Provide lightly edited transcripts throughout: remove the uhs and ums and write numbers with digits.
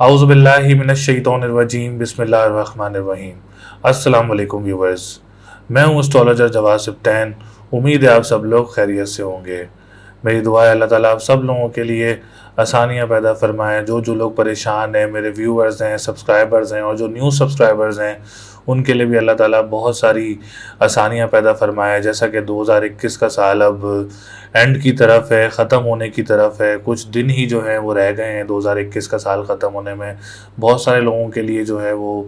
आउज़ुबिल्लाहि मिनश्शैतानिर्रजीम बिस्मिल्लाहिर्रहमानिर्रहीम। अस्सलाम वालेकुम व्यूवर्स, मैं हूँ एस्ट्रोलॉजर जवाद सिब्तैन। उम्मीद है आप सब लोग खैरियत से होंगे। मेरी दुआ है अल्लाह ताला आप सब लोगों के लिए आसानियाँ पैदा फरमाएँ। जो लोग परेशान हैं, मेरे व्यूवर्स हैं, सब्सक्राइबर्स हैं और जो न्यू सब्सक्राइबर्स हैं, उनके लिए भी अल्लाह ताला बहुत सारी आसानियाँ पैदा फरमाए। जैसा कि 2021 का साल अब एंड की तरफ है, ख़त्म होने की तरफ है। कुछ दिन ही जो हैं वो रह गए हैं 2021 का साल ख़त्म होने में। बहुत सारे लोगों के लिए जो है वो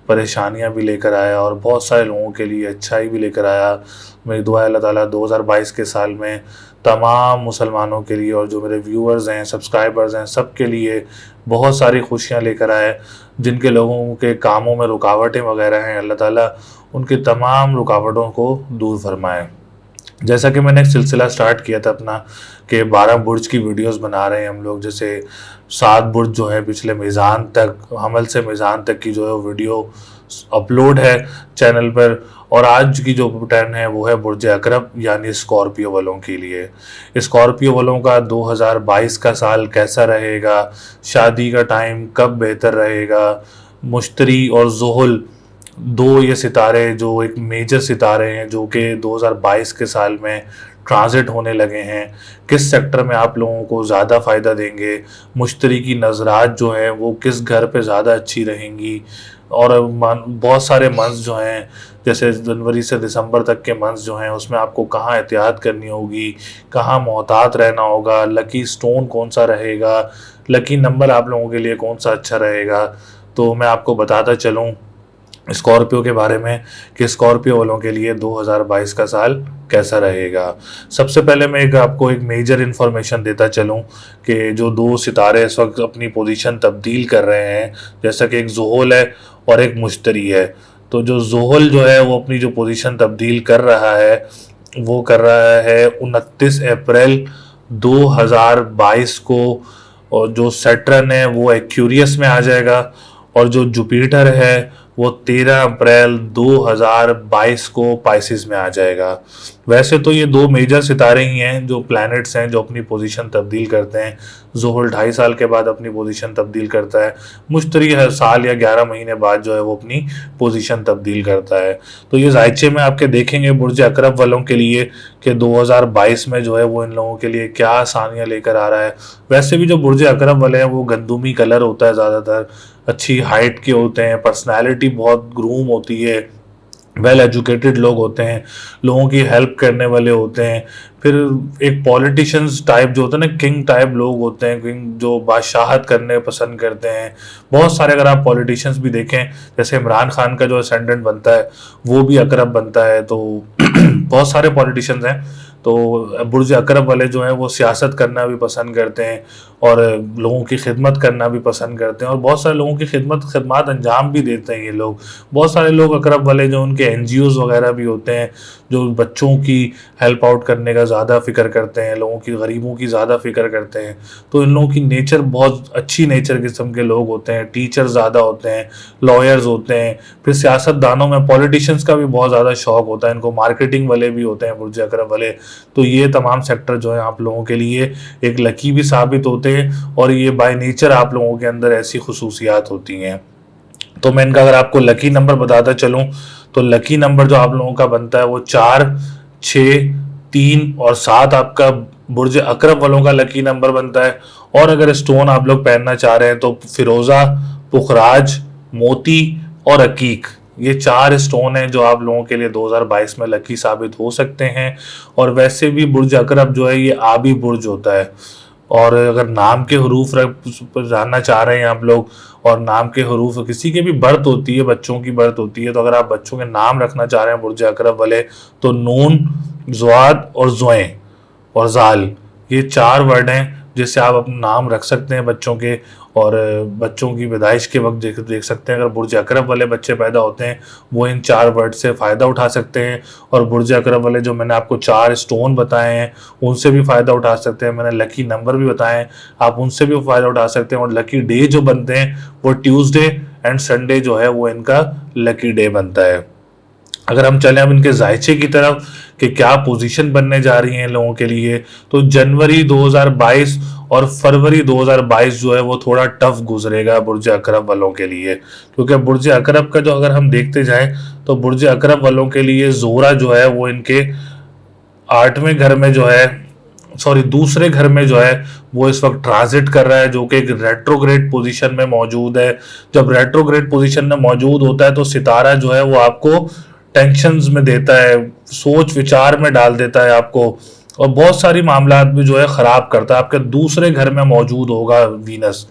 परेशानियाँ भी लेकर आया और बहुत सारे लोगों के लिए अच्छाई भी लेकर आया। मेरी दुआ है अल्लाह ताला 2022 के साल में तमाम मुसलमानों के लिए और जो मेरे व्यूअर्स हैं, सब्सक्राइबर्स हैं, सब के लिए बहुत सारी खुशियाँ लेकर आए। जिनके लोगों के कामों में रुकावटें वगैरह हैं, अल्लाह ताला उनकी तमाम रुकावटों को दूर फरमाए। जैसा कि मैंने एक सिलसिला स्टार्ट किया था अपना कि 12 बुर्ज की वीडियोस बना रहे हैं हम लोग। जैसे 7 बुर्ज जो है पिछले मीज़ान तक, हमल से मीज़ान तक की जो है वीडियो अपलोड है चैनल पर। और आज की जो 10 है वो है बुर्ज अकरब यानी स्कॉर्पियो वालों के लिए। स्कॉर्पियो वालों का 2022 का साल कैसा रहेगा, शादी का टाइम कब बेहतर रहेगा, मुश्तरी और ज़ुहल दो ये सितारे जो एक मेजर सितारे हैं जो कि 2022 के साल में ट्रांजिट होने लगे हैं, किस सेक्टर में आप लोगों को ज़्यादा फ़ायदा देंगे, मुश्तरी की नज़रात जो हैं वो किस घर पे ज़्यादा अच्छी रहेंगी। और बहुत सारे मंथ्स जो हैं जैसे जनवरी से दिसंबर तक के मंथ्स जो हैं उसमें आपको कहाँ एहतियात करनी होगी, कहाँ मोहतात रहना होगा, लकी स्टोन कौन सा रहेगा, लकी नंबर आप लोगों के लिए कौन सा अच्छा रहेगा। तो मैं आपको बताता चलूँ स्कॉर्पियो के बारे में कि स्कॉर्पियो वालों के लिए 2022 का साल कैसा रहेगा। सबसे पहले मैं आपको एक मेजर इन्फॉर्मेशन देता चलूं कि जो दो सितारे इस वक्त अपनी पोजीशन तब्दील कर रहे हैं, जैसा कि एक ज़ुहल है और एक मुश्तरी है। तो जो ज़ुहल जो है वो अपनी जो पोजीशन तब्दील कर रहा है वो कर रहा है 29 अप्रैल 2022 को। और जो सैटर्न है वो एक्यूरियस में आ जाएगा और जो जुपिटर है वो 13 अप्रैल 2022 को पाइसिस में आ जाएगा। वैसे तो ये दो मेजर सितारे ही हैं जो प्लैनेट्स हैं जो अपनी पोजीशन तब्दील करते हैं। ज़ुहल 2.5 साल के बाद अपनी पोजीशन तब्दील करता है, मुश्तरी हर साल या 11 महीने बाद जो है वो अपनी पोजीशन तब्दील करता है। तो ये जायचे में आपके देखेंगे बुर्ज अकरब वालों के लिए कि 2022 में जो है वो इन लोगों के लिए क्या आसानियाँ लेकर आ रहा है। वैसे भी जो बुर्ज अकरब वाले हैं वो गंदुमी कलर होता है ज़्यादातर, अच्छी हाइट के होते हैं, पर्सनैलिटी बहुत ग्रूम होती है, वेल एजुकेटेड लोग होते हैं, लोगों की हेल्प करने वाले होते हैं। फिर एक पॉलिटिशियंस टाइप जो होते हैं ना, किंग टाइप लोग होते हैं, किंग जो बादशाहत करने पसंद करते हैं। बहुत सारे अगर आप पॉलिटिशियंस भी देखें, जैसे इमरान खान का जो असेंडेंट बनता है वो भी अकरब बनता है। तो बहुत सारे पॉलिटिशियंस हैं। तो बुर्ज अकरब वाले जो हैं वो सियासत करना भी पसंद करते हैं और लोगों की खिदमत करना भी पसंद करते हैं और बहुत सारे लोगों की खिदमत अंजाम भी देते हैं ये लोग। बहुत सारे लोग अकरब वाले जो उनके एनजीओज़ वगैरह भी होते हैं जो बच्चों की हेल्प आउट करने का ज़्यादा फ़िक्र करते हैं, लोगों की गरीबों की ज़्यादा फ़िक्र करते हैं। तो इन लोगों की नेचर बहुत अच्छी नेचर किस्म के लोग होते हैं, टीचर ज़्यादा होते हैं, लॉयर्स होते हैं। फिर सियासतदानों में पॉलिटिशियंस का भी बहुत ज़्यादा शौक होता है इनको, मार्केटिंग वाले भी होते हैं बुर्ज अकरब वाले। तो ये तमाम सेक्टर जो है आप लोगों के लिए एक लकी भी साबित होते हैं और ये बाय नेचर आप लोगों के अंदर ऐसी खुसूसियात होती हैं। तो मैं इनका अगर आपको लकी नंबर बताता चलूं तो लकी नंबर जो आप लोगों का बनता है वो 4, 6, 3 और 7 आपका बुर्ज अकरब वालों का लकी नंबर बनता है। और अगर स्टोन आप लोग पहनना चाह रहे हैं तो फिरोजा, पुखराज, मोती और अकीक, ये 4 स्टोन हैं जो आप लोगों के लिए 2022 में लकी साबित हो सकते हैं। और वैसे भी बुर्ज अकरब जो है ये आबी बुर्ज होता है। और अगर नाम के हरूफ जानना चाह रहे हैं आप लोग, और नाम के हरूफ किसी के भी बर्थ होती है, बच्चों की बर्थ होती है, तो अगर आप बच्चों के नाम रखना चाह रहे हैं बुर्ज अकरब वाले तो नून, ज़्वाद और ज़ुएं और ज़ाल, ये 4 वर्ड हैं जिससे आप अपना नाम रख सकते हैं बच्चों के। और बच्चों की पैदाइश के वक्त देख सकते हैं अगर बुर्ज अकरब वाले बच्चे पैदा होते हैं वो इन 4 वर्ड से फ़ायदा उठा सकते हैं। और बुर्ज अकरब वाले जो मैंने आपको 4 स्टोन बताए हैं उनसे भी फ़ायदा उठा सकते हैं। मैंने लकी नंबर भी बताए हैं, आप उनसे भी फ़ायदा उठा सकते हैं। और लकी डे जो बनते हैं वो ट्यूसडे एंड संडे जो है वो इनका लकी डे बनता है। अगर हम चलें अब इनके जायचे की तरफ कि क्या पोजीशन बनने जा रही है इन लोगों के लिए, तो जनवरी 2022 और फरवरी 2022 जो है वो थोड़ा टफ गुजरेगा बुर्ज अकरब वालों के लिए, क्योंकि बुर्ज अकरब का जो अगर हम देखते जाएं तो बुर्ज अकरब वालों के लिए जोरा जो है वो इनके 8वें घर में जो है, सॉरी दूसरे घर में जो है वो इस वक्त ट्रांजिट कर रहा है, जो कि एक रेट्रोग्रेड पोजीशन में मौजूद है। जब रेट्रोग्रेड पोजीशन में मौजूद होता है तो सितारा जो है वो आपको टेंशन्स में देता है, सोच विचार में डाल देता है आपको, और बहुत सारी मामलात भी जो है खराब करता है। आपके दूसरे घर में मौजूद होगा वीनस,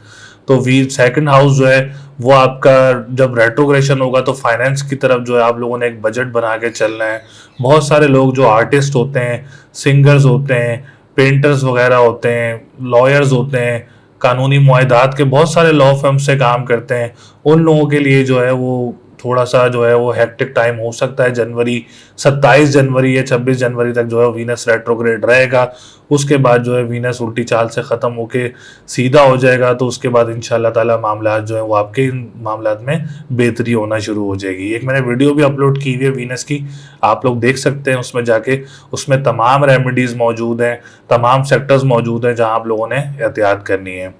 तो वी सेकंड हाउस जो है वो आपका जब रेट्रोग्रेशन होगा तो फाइनेंस की तरफ जो है आप लोगों ने एक बजट बना के चलना है। बहुत सारे लोग जो आर्टिस्ट होते हैं, सिंगर्स होते हैं, पेंटर्स वगैरह होते हैं, लॉयर्स होते हैं, कानूनी मुआहदात के बहुत सारे लॉ फर्म से काम करते हैं, उन लोगों के लिए जो है वो थोड़ा सा जो है वो हेक्टिक टाइम हो सकता है। जनवरी 27 जनवरी या 26 जनवरी तक जो है वीनस रेट्रोग्रेड रहेगा। उसके बाद जो है वीनस उल्टी चाल से ख़त्म होके सीधा हो जाएगा, तो उसके बाद इंशाल्लाह ताला मामलात जो है वो आपके इन मामलात में बेहतरी होना शुरू हो जाएगी। एक मैंने वीडियो भी अपलोड की हुई है वीनस की, आप लोग देख सकते हैं उसमें जाके। उसमें तमाम रेमेडीज़ मौजूद हैं, तमाम सेक्टर्स मौजूद हैं जहाँ आप लोगों ने एहतियात करनी है।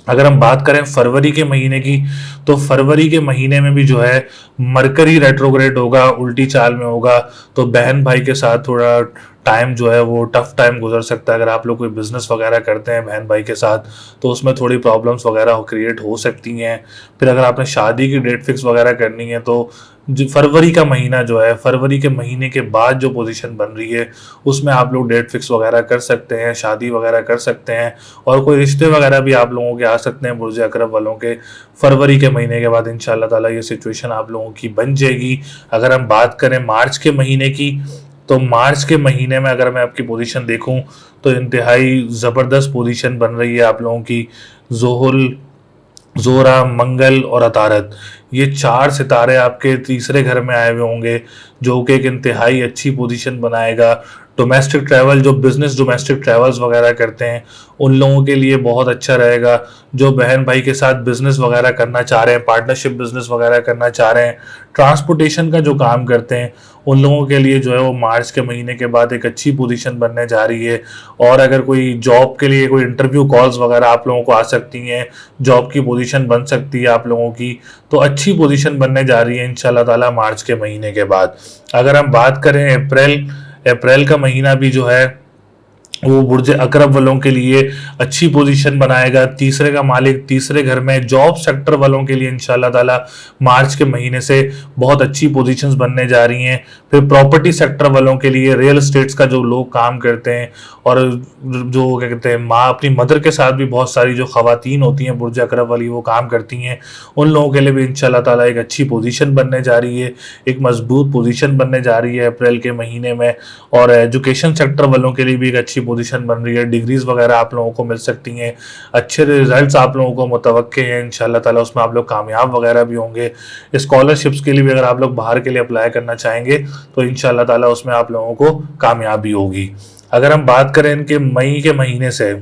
अगर हम बात करें फरवरी के महीने की, तो फरवरी के महीने में भी जो है मरकरी रेट्रोग्रेड होगा, उल्टी चाल में होगा, तो बहन भाई के साथ थोड़ा टाइम जो है वो टफ टाइम गुजर सकता है। अगर आप लोग कोई बिजनेस वगैरह करते हैं बहन भाई के साथ तो उसमें थोड़ी प्रॉब्लम्स वगैरह क्रिएट हो सकती हैं। फिर अगर आपने शादी की डेट फिक्स वगैरह करनी है तो जो फरवरी का महीना जो है, फरवरी के महीने के बाद जो पोजीशन बन रही है उसमें आप लोग डेट फिक्स वगैरह कर सकते हैं, शादी वगैरह कर सकते हैं, और कोई रिश्ते वगैरह भी आप लोगों के आ सकते हैं बुर्ज अकरब वालों के। फरवरी के महीने के बाद इंशाल्लाह ताला ये सिचुएशन आप लोगों की बन जाएगी। अगर हम बात करें मार्च के महीने की, तो मार्च के महीने में अगर मैं आपकी पोजीशन देखूं तो इंतहाई ज़बरदस्त पोजीशन बन रही है आप लोगों की। जोहुल, जोरा, मंगल और अतारत, ये 4 सितारे आपके तीसरे घर में आए हुए होंगे, जो कि एक इंतहाई अच्छी पोजीशन बनाएगा। डोमेस्टिक ट्रैवल, जो बिजनेस डोमेस्टिक ट्रैवल्स वगैरह करते हैं उन लोगों के लिए बहुत अच्छा रहेगा। जो बहन भाई के साथ बिजनेस वगैरह करना चाह रहे हैं, पार्टनरशिप बिजनेस वगैरह करना चाह रहे हैं, ट्रांसपोर्टेशन का जो काम करते हैं, उन लोगों के लिए जो है वो मार्च के महीने के बाद एक अच्छी पोजीशन बनने जा रही है। और अगर कोई जॉब के लिए कोई इंटरव्यू कॉल्स वगैरह आप लोगों को आ सकती हैं, जॉब की पोजीशन बन सकती है आप लोगों की, तो अच्छी पोजीशन बनने जा रही है इंशाल्लाह ताला मार्च के महीने के बाद। अगर हम बात करें अप्रैल का महीना भी जो है वो बुर्ज अकरब वालों के लिए अच्छी पोजीशन बनाएगा। तीसरे का मालिक तीसरे घर में, जॉब सेक्टर वालों के लिए इंशाल्लाह ताला मार्च के महीने से बहुत अच्छी पोजीशंस बनने जा रही हैं। फिर प्रॉपर्टी सेक्टर वालों के लिए, रियल एस्टेट्स का जो लोग काम करते हैं और जो क्या कहते हैं माँ अपनी मदर के साथ भी बहुत सारी जो खवातीन होती हैं बुर्ज अकरब वाली वो काम करती हैं, उन लोगों के लिए भी इंशाल्लाह ताला एक अच्छी पोजीशन बनने जा रही है, एक मजबूत पोजीशन बनने जा रही है अप्रैल के महीने में। और एजुकेशन सेक्टर वालों के लिए भी एक अच्छी पोजीशन बन रही है, डिग्रीज वगैरह आप लोगों को मिल सकती हैं, अच्छे रिजल्ट्स आप लोगों को मुतवक्के हैं इंशाल्लाह ताला, उसमें आप लोग कामयाब वगैरह भी होंगे। स्कॉलरशिप्स के लिए भी अगर आप लोग बाहर के लिए अप्लाई करना चाहेंगे तो इंशाल्लाह ताला उसमें आप लोगों को कामयाबी होगी। अगर हम बात करें इनके मई के महीने से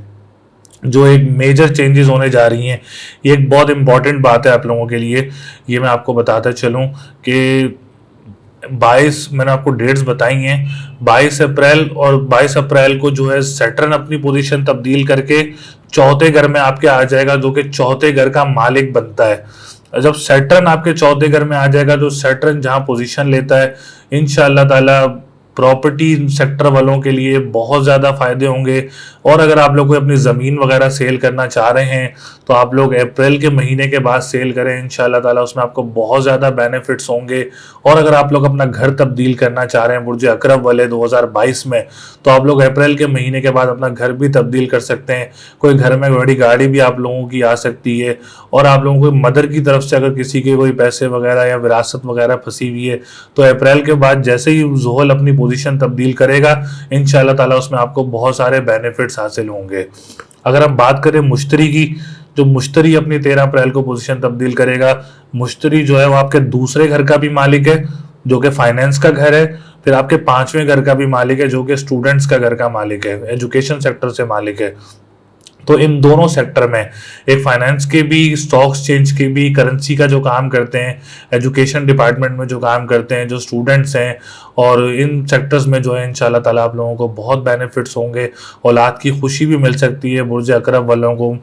जो एक मेजर चेंजेस होने जा रही हैं, ये एक बहुत इंपॉर्टेंट बात है आप लोगों के लिए, ये मैं आपको बताता चलूं कि 22 मैंने आपको डेट्स बताई हैं। 22 अप्रैल और 22 अप्रैल को जो है सैटर्न अपनी पोजीशन तब्दील करके चौथे घर में आपके आ जाएगा, जो कि चौथे घर का मालिक बनता है। जब सैटर्न आपके चौथे घर में आ जाएगा, जो सैटर्न जहां पोजीशन लेता है, इंशाल्लाह ताला प्रॉपर्टी सेक्टर वालों के लिए बहुत ज़्यादा फायदे होंगे। और अगर आप लोग कोई अपनी ज़मीन वगैरह सेल करना चाह रहे हैं तो आप लोग अप्रैल के महीने के बाद सेल करें इंशाल्लाह ताला, उसमें आपको बहुत ज़्यादा बेनिफिट्स होंगे। और अगर आप लोग अपना घर तब्दील करना चाह रहे हैं बुर्ज अकरब वाले 2022 में, तो आप लोग अप्रैल के महीने के बाद अपना घर भी तब्दील कर सकते हैं। कोई घर में बड़ी गाड़ी भी आप लोगों की आ सकती है। और आप लोगों को मदर की तरफ से अगर किसी के कोई पैसे वगैरह या विरासत वगैरह फंसी हुई है तो अप्रैल के बाद जैसे ही जोहल अपनी पोजीशन तब्दील करेगा इंशाल्लाह ताला उसमें आपको बहुत सारे बेनिफिट्स हासिल होंगे। अगर हम बात करें मुश्तरी की, जो मुश्तरी अपनी 13 अप्रैल को पोजीशन तब्दील करेगा, मुश्तरी जो है वो आपके दूसरे घर का भी मालिक है जो कि फाइनेंस का घर है, फिर आपके 5वें घर का भी मालिक है जो कि स्टूडेंट्स का घर का मालिक है, एजुकेशन सेक्टर से मालिक है। तो इन दोनों सेक्टर में, एक फाइनेंस के भी, स्टॉक एक्सचेंज के भी, करेंसी का जो काम करते हैं, एजुकेशन डिपार्टमेंट में जो काम करते हैं, जो स्टूडेंट्स हैं, और इन सेक्टर्स में जो है इंशाल्लाह ताला आप लोगों को बहुत बेनिफिट्स होंगे। औलाद की खुशी भी मिल सकती है बुर्ज अकरब वालों को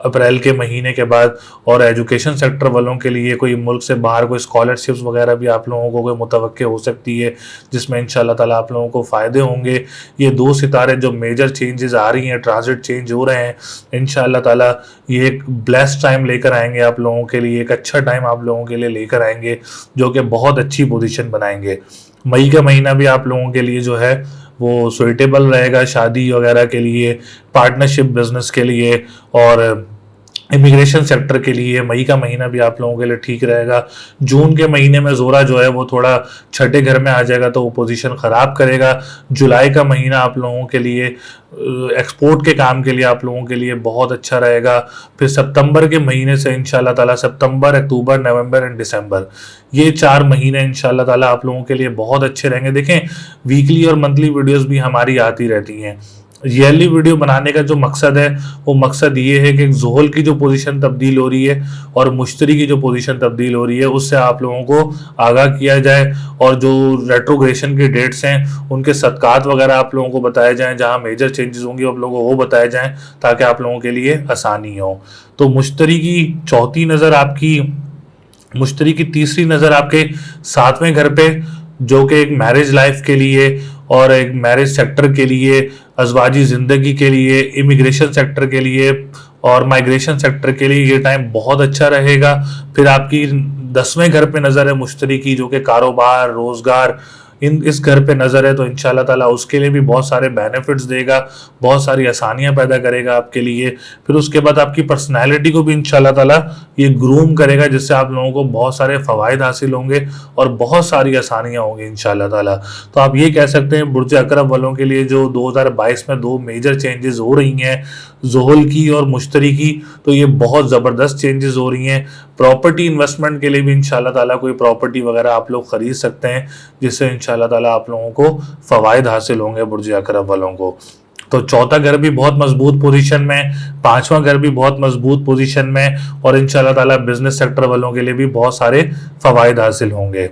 अप्रैल के महीने के बाद। और एजुकेशन सेक्टर वालों के लिए कोई मुल्क से बाहर कोई स्कॉलरशिप्स वगैरह भी आप लोगों को कोई मुतवक्के हो सकती है, जिसमें इंशाल्लाह ताला आप लोगों को फ़ायदे होंगे। ये 2 सितारे जो मेजर चेंजेस आ रही हैं, ट्रांजिट चेंज हो रहे हैं, इंशाल्लाह ताला ये एक ब्लेस्ड टाइम लेकर आएंगे आप लोगों के लिए, एक अच्छा टाइम आप लोगों के लिए लेकर आएंगे, जो कि बहुत अच्छी पोजीशन बनाएंगे। मई का महीना भी आप लोगों के लिए जो है वो सुइटेबल रहेगा शादी वगैरह के लिए, पार्टनरशिप बिजनेस के लिए, और इमिग्रेशन सेक्टर के लिए मई का महीना भी आप लोगों के लिए ठीक रहेगा। जून के महीने में जोरा जो है वो थोड़ा छठे घर में आ जाएगा, तो वो पोजीशन ख़राब करेगा। जुलाई का महीना आप लोगों के लिए एक्सपोर्ट के काम के लिए आप लोगों के लिए बहुत अच्छा रहेगा। फिर सितंबर के महीने से इंशाल्लाह ताला, सितंबर, अक्टूबर, नवंबर एंड दिसंबर, ये 4 महीने इंशाल्लाह ताला आप लोगों के लिए बहुत अच्छे रहेंगे। देखें, वीकली और मंथली वीडियोस भी हमारी आती रहती हैं। ईयरली वीडियो बनाने का जो मकसद है, वो मकसद ये है कि ज़ोहल की जो पोजीशन तब्दील हो रही है और मुश्तरी की जो पोजीशन तब्दील हो रही है, उससे आप लोगों को आगाह किया जाए, और जो रेट्रोग्रेशन के डेट्स हैं उनके सदकात वगैरह आप लोगों को बताए जाएं, जहां मेजर चेंजेस होंगी आप लोगों को वो बताए जाएं, ताकि आप लोगों के लिए आसानी हो। तो मुश्तरी की चौथी नज़र आपकी, मुश्तरी की तीसरी नज़र आपके 7वें घर पे, जो कि एक मैरिज लाइफ के लिए और एक मैरिज सेक्टर के लिए, अजवाजी ज़िंदगी के लिए, इमिग्रेशन सेक्टर के लिए और माइग्रेशन सेक्टर के लिए ये टाइम बहुत अच्छा रहेगा। फिर आपकी 10वें घर पे नज़र है मुश्तरी की, जो कि कारोबार, रोज़गार, इस घर पे नज़र है, तो इंशाल्लाह ताला उसके लिए भी बहुत सारे बेनिफिट्स देगा, बहुत सारी आसानियां पैदा करेगा आपके लिए। फिर उसके बाद आपकी पर्सनैलिटी को भी इंशाल्लाह ताला ये ग्रूम करेगा, जिससे आप लोगों को बहुत सारे फ़वाइद हासिल होंगे और बहुत सारी आसानियां होंगी इंशाल्लाह ताला। तो आप ये कह सकते हैं बुर्ज अकरब वालों के लिए जो 2022 में 2 मेजर चेंजेस हो रही हैं, ज़ोहल की और मुश्तरी की, तो ये बहुत ज़बरदस्त चेंजेस हो रही हैं। प्रॉपर्टी इन्वेस्टमेंट के लिए भी इंशाल्लाह ताला कोई प्रॉपर्टी वगैरह आप लोग ख़रीद सकते हैं, जिससे इंशाल्लाह ताला आप लोगों को फ़वाइद हासिल होंगे बुर्ज अकरब वालों को। तो चौथा घर भी बहुत मजबूत पोजीशन में, 5वां घर भी बहुत मजबूत पोजीशन में, और इंशाल्लाह ताला बिजनेस सेक्टर वालों के लिए भी बहुत सारे फ़वाइद हासिल होंगे।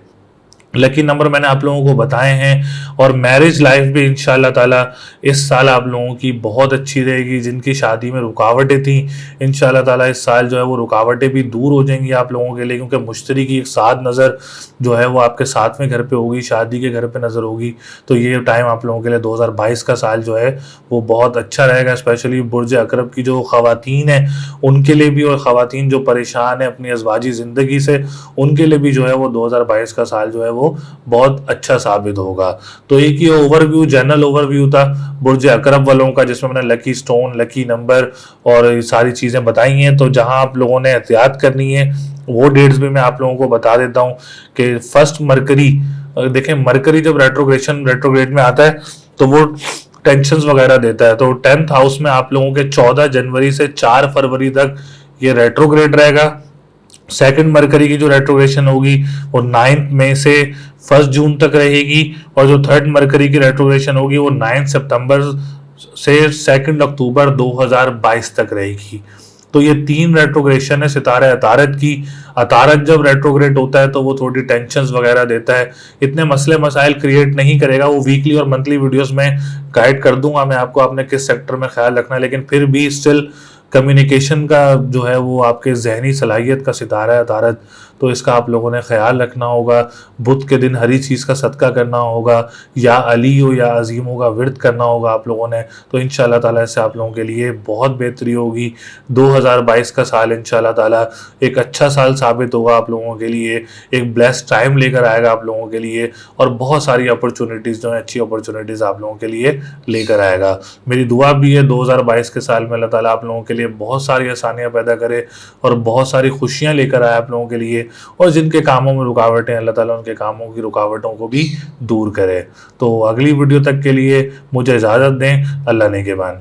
लकी नंबर मैंने आप लोगों को बताए हैं। और मैरिज लाइफ भी इंशाल्लाह ताला इस साल आप लोगों की बहुत अच्छी रहेगी। जिनकी शादी में रुकावटें थी, इंशाल्लाह ताला इस साल जो है वो रुकावटें भी दूर हो जाएंगी आप लोगों के लिए, क्योंकि मुश्तरी की एक साथ नज़र जो है वो आपके 7वें घर पे होगी, शादी के घर पे नज़र होगी। तो ये टाइम आप लोगों के लिए 2022 का साल जो है वो बहुत अच्छा रहेगा। स्पेशली बुर्ज अकरब की जो ख़वातीन है उनके लिए भी, और ख़वातीन जो परेशान है अपनी अज़वाजी ज़िंदगी से, उनके लिए भी जो है वो 2022 का साल जो है वो बहुत अच्छा साबित होगा। तो एक ही ओवरव्यू, जनरल ओवरव्यू था बुर्ज अकरब वालों का, जिसमें मैंने लकी स्टोन, लकी नंबर और सारी चीज़ें बताई हैं। तो जहां आप लोगों ने एहतियात करनी है वो डेट्स भी मैं आप लोगों को बता देता हूं कि फर्स्ट मरकरी, देखें मरकरी जब रेट्रोग्रेड में आता है तो वो टेंशंस वगैरह देता है। तो 10th हाउस में आप लोगों के 14 जनवरी से 4 फरवरी तक ये रेट्रोग्रेड रहेगा। सेकंड मरकरी की जो रेट्रोग्रेशन होगी वो 9 मई से 1 जून तक रहेगी, और जो थर्ड मरकरी की रेट्रोग्रेशन होगी वो 9 सितंबर से 2 अक्टूबर 2022 तक रहेगी। तो ये 3 रेट्रोग्रेशन है सितारे अतारत की। अतारत जब रेट्रोग्रेड होता है तो वो थोड़ी टेंशंस वगैरह देता है, इतने मसले मसाइल क्रिएट नहीं करेगा। वो वीकली और मंथली वीडियोस में गाइड कर दूंगा मैं आपको, आपने किस सेक्टर में ख्याल रखना है, लेकिन फिर भी स्टिल कम्युनिकेशन का जो है वो आपके जहनी सलाहियत का सितारा है अतारत, तो इसका आप लोगों ने ख्याल रखना होगा। बुध के दिन हरी चीज़ का सदका करना होगा, या अली हो या अजीमों का विर्द करना होगा आप लोगों ने। तो इंशाल्लाह ताला इससे आप लोगों के लिए बहुत बेहतरी होगी। 2022 का साल इंशाल्लाह ताला एक अच्छा साल साबित होगा आप लोगों के लिए, एक ब्लेस्ड टाइम लेकर आएगा आप लोगों के लिए, और बहुत सारी अपॉर्चुनिटीज़ जो है, अच्छी अपॉर्चुनिटीज़ आप लोगों के लिए लेकर आएगा। मेरी दुआ भी है 2022 के साल में अल्लाह ताला आप लोगों के लिए बहुत सारी आसानियाँ पैदा करे और बहुत सारी खुशियाँ लेकर आए आप लोगों के लिए, और जिनके कामों में रुकावटें अल्लाह ताला उनके कामों की रुकावटों को भी दूर करे। तो अगली वीडियो तक के लिए मुझे इजाज़त दें। अल्लाह नेगेबान।